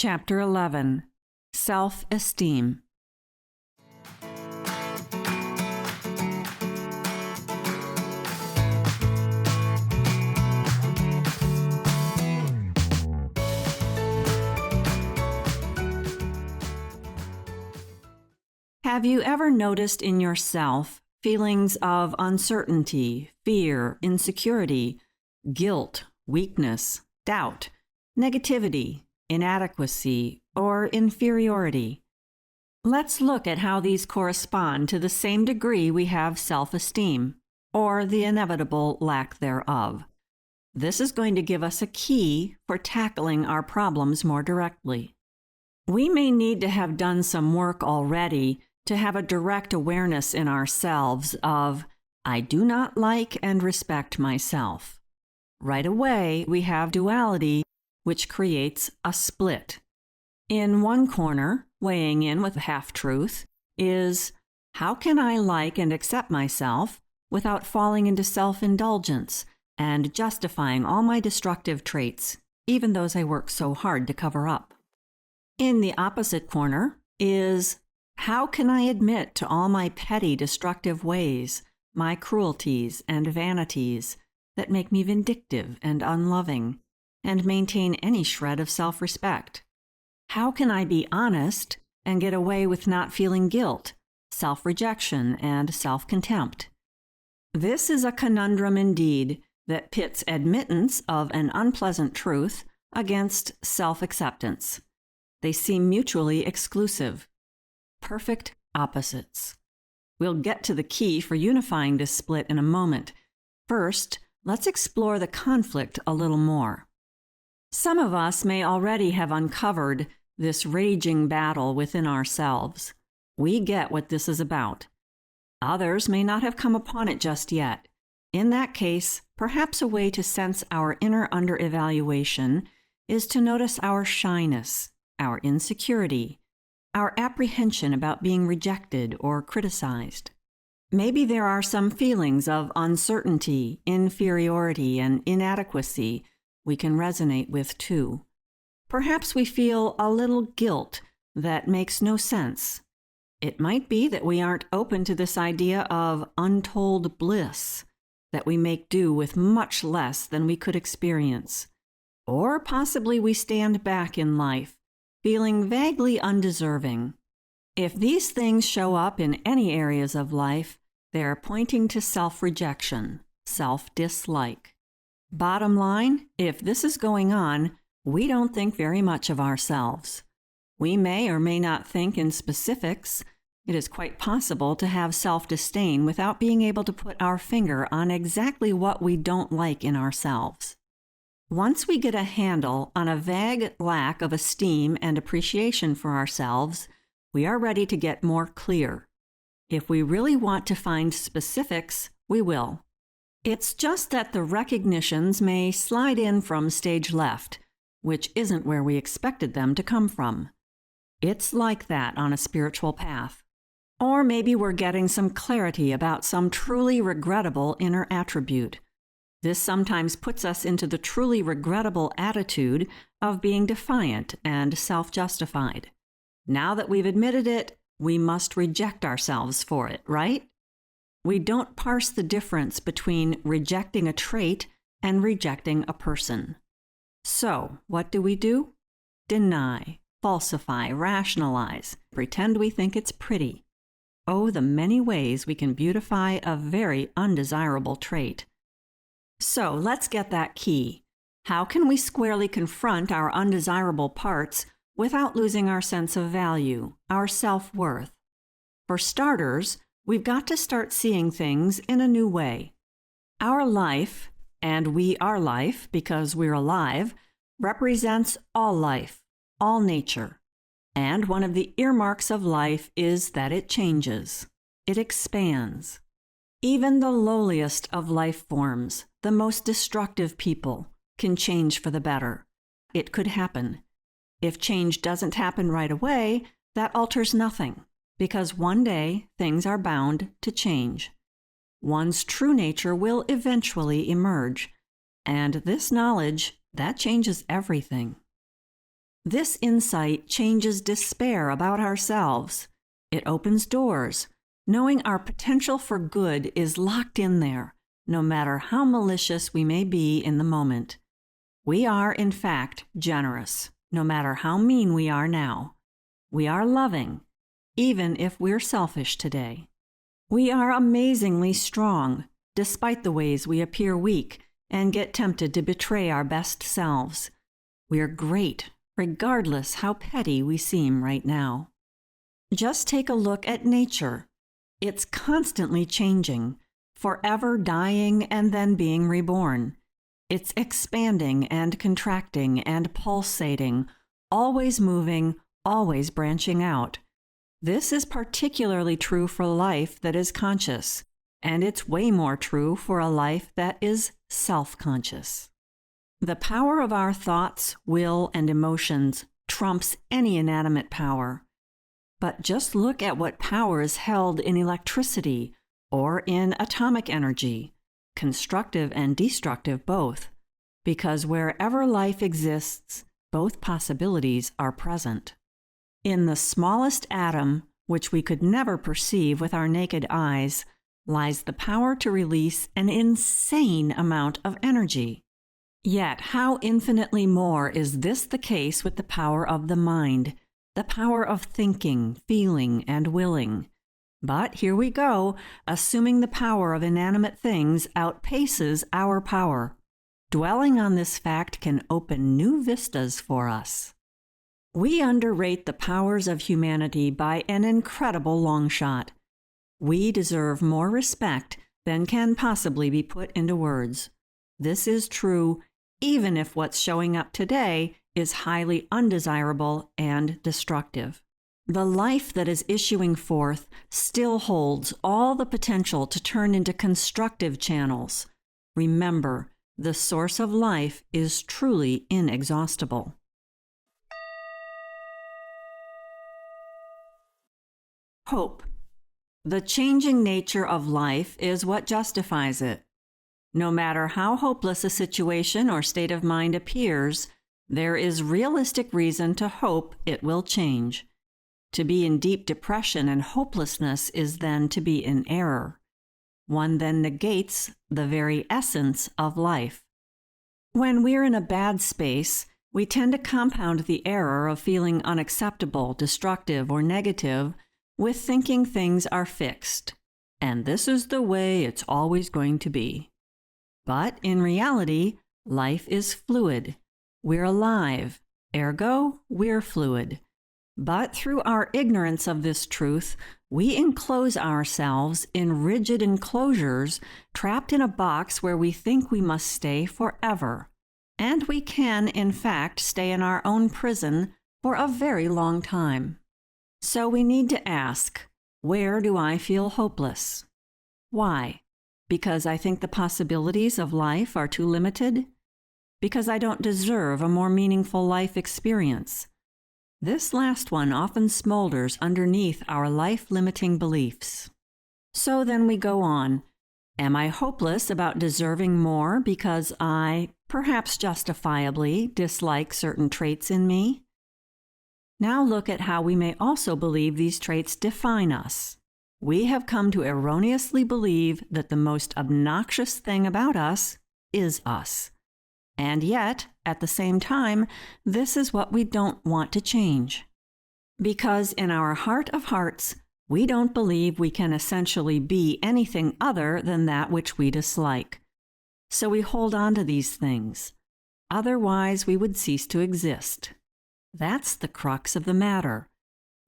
Chapter 11. Self-Esteem. Have you ever noticed in yourself feelings of uncertainty, fear, insecurity, guilt, weakness, doubt, negativity, inadequacy, or inferiority? Let's look at how these correspond to the same degree we have self-esteem, or the inevitable lack thereof. This is going to give us a key for tackling our problems more directly. We may need to have done some work already to have a direct awareness in ourselves of, I do not like and respect myself. Right away, we have duality, which creates a split. In one corner, weighing in with half-truth, is, how can I like and accept myself without falling into self-indulgence and justifying all my destructive traits, even those I work so hard to cover up? In the opposite corner is, how can I admit to all my petty destructive ways, my cruelties and vanities that make me vindictive and unloving, and maintain any shred of self-respect? How can I be honest and get away with not feeling guilt, self-rejection, and self-contempt? This is a conundrum indeed that pits admittance of an unpleasant truth against self-acceptance. They seem mutually exclusive. Perfect opposites. We'll get to the key for unifying this split in a moment. First, let's explore the conflict a little more. Some of us may already have uncovered this raging battle within ourselves. We get what this is about. Others may not have come upon it just yet. In that case, perhaps a way to sense our inner under-evaluation is to notice our shyness, our insecurity, our apprehension about being rejected or criticized. Maybe there are some feelings of uncertainty, inferiority, and inadequacy we can resonate with too. Perhaps we feel a little guilt that makes no sense. It might be that we aren't open to this idea of untold bliss, that we make do with much less than we could experience. Or possibly we stand back in life, feeling vaguely undeserving. If these things show up in any areas of life, they're pointing to self-rejection, self-dislike. Bottom line, if this is going on, we don't think very much of ourselves. We may or may not think in specifics. It is quite possible to have self-disdain without being able to put our finger on exactly what we don't like in ourselves. Once we get a handle on a vague lack of esteem and appreciation for ourselves, we are ready to get more clear. If we really want to find specifics, we will. It's just that the recognitions may slide in from stage left, which isn't where we expected them to come from. It's like that on a spiritual path. Or maybe we're getting some clarity about some truly regrettable inner attribute. This sometimes puts us into the truly regrettable attitude of being defiant and self-justified. Now that we've admitted it, we must reject ourselves for it, right? We don't parse the difference between rejecting a trait and rejecting a person. So, what do? Deny, falsify, rationalize, pretend we think it's pretty. Oh, the many ways we can beautify a very undesirable trait. So let's get that key. How can we squarely confront our undesirable parts without losing our sense of value, our self-worth? For starters, we've got to start seeing things in a new way. Our life, and we are life because we're alive, represents all life, all nature. And one of the earmarks of life is that it changes. It expands. Even the lowliest of life forms, the most destructive people, can change for the better. It could happen. If change doesn't happen right away, that alters nothing, because one day things are bound to change. One's true nature will eventually emerge, and this knowledge, that changes everything. This insight changes despair about ourselves. It opens doors, knowing our potential for good is locked in there, no matter how malicious we may be in the moment. We are, in fact, generous, no matter how mean we are now. We are loving, even if we're selfish today. We are amazingly strong, despite the ways we appear weak and get tempted to betray our best selves. We are great, regardless how petty we seem right now. Just take a look at nature. It's constantly changing, forever dying and then being reborn. It's expanding and contracting and pulsating, always moving, always branching out. This is particularly true for life that is conscious, and it's way more true for a life that is self-conscious. The power of our thoughts, will, and emotions trumps any inanimate power. But just look at what power is held in electricity or in atomic energy, constructive and destructive both, because wherever life exists, both possibilities are present. In the smallest atom, which we could never perceive with our naked eyes, lies the power to release an insane amount of energy. Yet how infinitely more is this the case with the power of the mind, the power of thinking, feeling, and willing. But here we go, assuming the power of inanimate things outpaces our power. Dwelling on this fact can open new vistas for us. We underrate the powers of humanity by an incredible long shot. We deserve more respect than can possibly be put into words. This is true even if what's showing up today is highly undesirable and destructive. The life that is issuing forth still holds all the potential to turn into constructive channels. Remember, the source of life is truly inexhaustible. Hope. The changing nature of life is what justifies it. No matter how hopeless a situation or state of mind appears, there is realistic reason to hope it will change. To be in deep depression and hopelessness is then to be in error. One then negates the very essence of life. When we're in a bad space, we tend to compound the error of feeling unacceptable, destructive, or negative with thinking things are fixed, and this is the way it's always going to be. But in reality, life is fluid. We're alive, ergo, we're fluid. But through our ignorance of this truth, we enclose ourselves in rigid enclosures, trapped in a box where we think we must stay forever. And we can, in fact, stay in our own prison for a very long time. So we need to ask, where do I feel hopeless? Why? Because I think the possibilities of life are too limited? Because I don't deserve a more meaningful life experience? This last one often smolders underneath our life-limiting beliefs. So then we go on. Am I hopeless about deserving more because I, perhaps justifiably, dislike certain traits in me? Now look at how we may also believe these traits define us. We have come to erroneously believe that the most obnoxious thing about us is us. And yet, at the same time, this is what we don't want to change. Because in our heart of hearts, we don't believe we can essentially be anything other than that which we dislike. So we hold on to these things. Otherwise, we would cease to exist. That's the crux of the matter.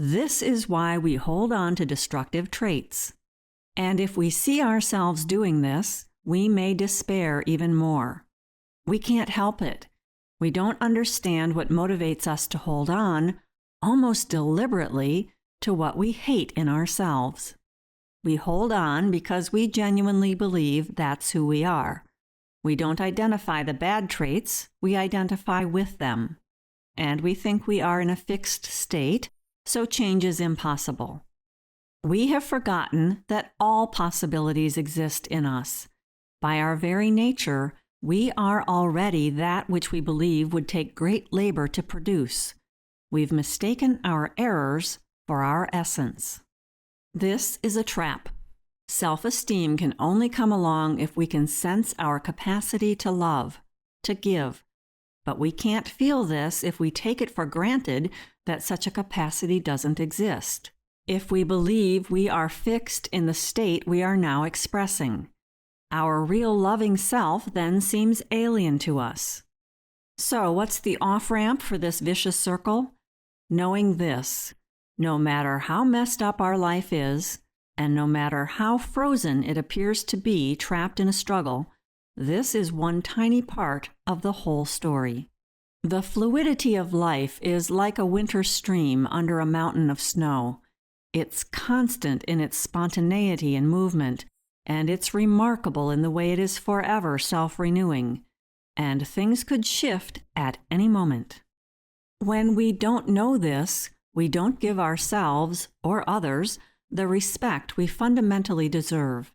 This is why we hold on to destructive traits. And if we see ourselves doing this, we may despair even more. We can't help it. We don't understand what motivates us to hold on, almost deliberately, to what we hate in ourselves. We hold on because we genuinely believe that's who we are. We don't identify the bad traits, we identify with them. And we think we are in a fixed state, so change is impossible. We have forgotten that all possibilities exist in us. By our very nature, we are already that which we believe would take great labor to produce. We've mistaken our errors for our essence. This is a trap. Self-esteem can only come along if we can sense our capacity to love, to give. But we can't feel this if we take it for granted that such a capacity doesn't exist, if we believe we are fixed in the state we are now expressing. Our real loving self then seems alien to us. So what's the off-ramp for this vicious circle? Knowing this: no matter how messed up our life is, and no matter how frozen it appears to be trapped in a struggle, this is one tiny part of the whole story. The fluidity of life is like a winter stream under a mountain of snow. It's constant in its spontaneity and movement, and it's remarkable in the way it is forever self-renewing. And things could shift at any moment. When we don't know this, we don't give ourselves or others the respect we fundamentally deserve.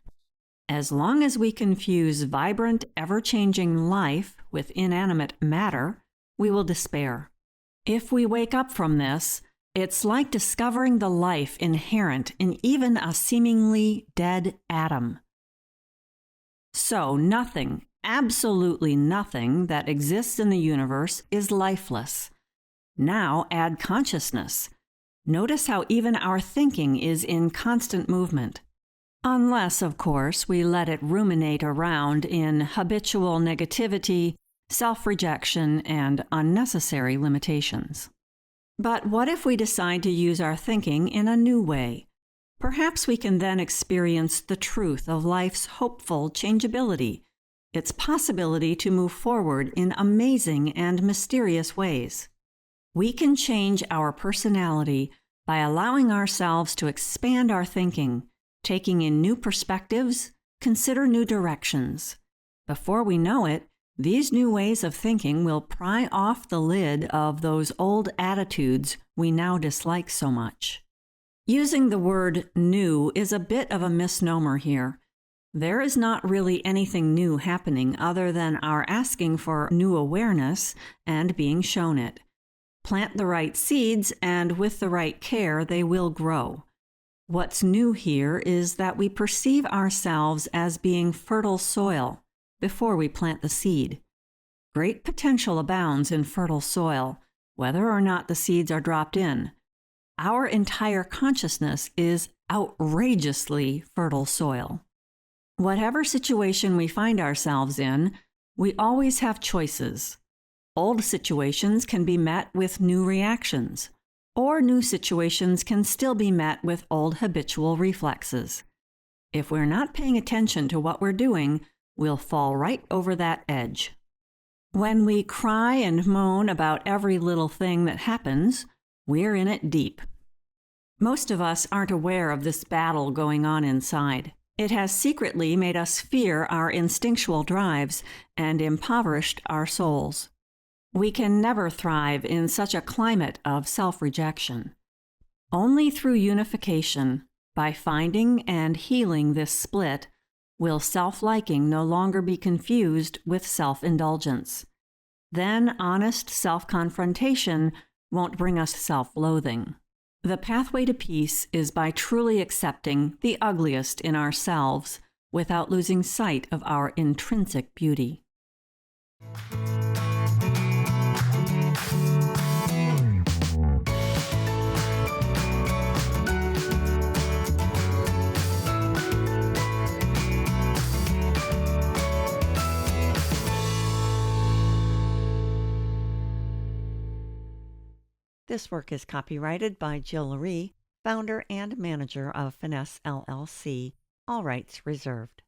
As long as we confuse vibrant, ever-changing life with inanimate matter, we will despair. If we wake up from this, it's like discovering the life inherent in even a seemingly dead atom. So nothing, absolutely nothing that exists in the universe is lifeless. Now add consciousness. Notice how even our thinking is in constant movement. Unless, of course, we let it ruminate around in habitual negativity, self-rejection, and unnecessary limitations. But what if we decide to use our thinking in a new way? Perhaps we can then experience the truth of life's hopeful changeability, its possibility to move forward in amazing and mysterious ways. We can change our personality by allowing ourselves to expand our thinking, taking in new perspectives, consider new directions. Before we know it, these new ways of thinking will pry off the lid of those old attitudes we now dislike so much. Using the word new is a bit of a misnomer here. There is not really anything new happening other than our asking for new awareness and being shown it. Plant the right seeds, and with the right care, they will grow. What's new here is that we perceive ourselves as being fertile soil before we plant the seed. Great potential abounds in fertile soil, whether or not the seeds are dropped in. Our entire consciousness is outrageously fertile soil. Whatever situation we find ourselves in, we always have choices. Old situations can be met with new reactions, or new situations can still be met with old habitual reflexes. If we're not paying attention to what we're doing, we'll fall right over that edge. When we cry and moan about every little thing that happens, we're in it deep. Most of us aren't aware of this battle going on inside. It has secretly made us fear our instinctual drives and impoverished our souls. We can never thrive in such a climate of self-rejection. Only through unification, by finding and healing this split, will self-liking no longer be confused with self-indulgence. Then honest self-confrontation won't bring us self-loathing. The pathway to peace is by truly accepting the ugliest in ourselves without losing sight of our intrinsic beauty. This work is copyrighted by Jill Laree, founder and manager of Finesse LLC. All rights reserved.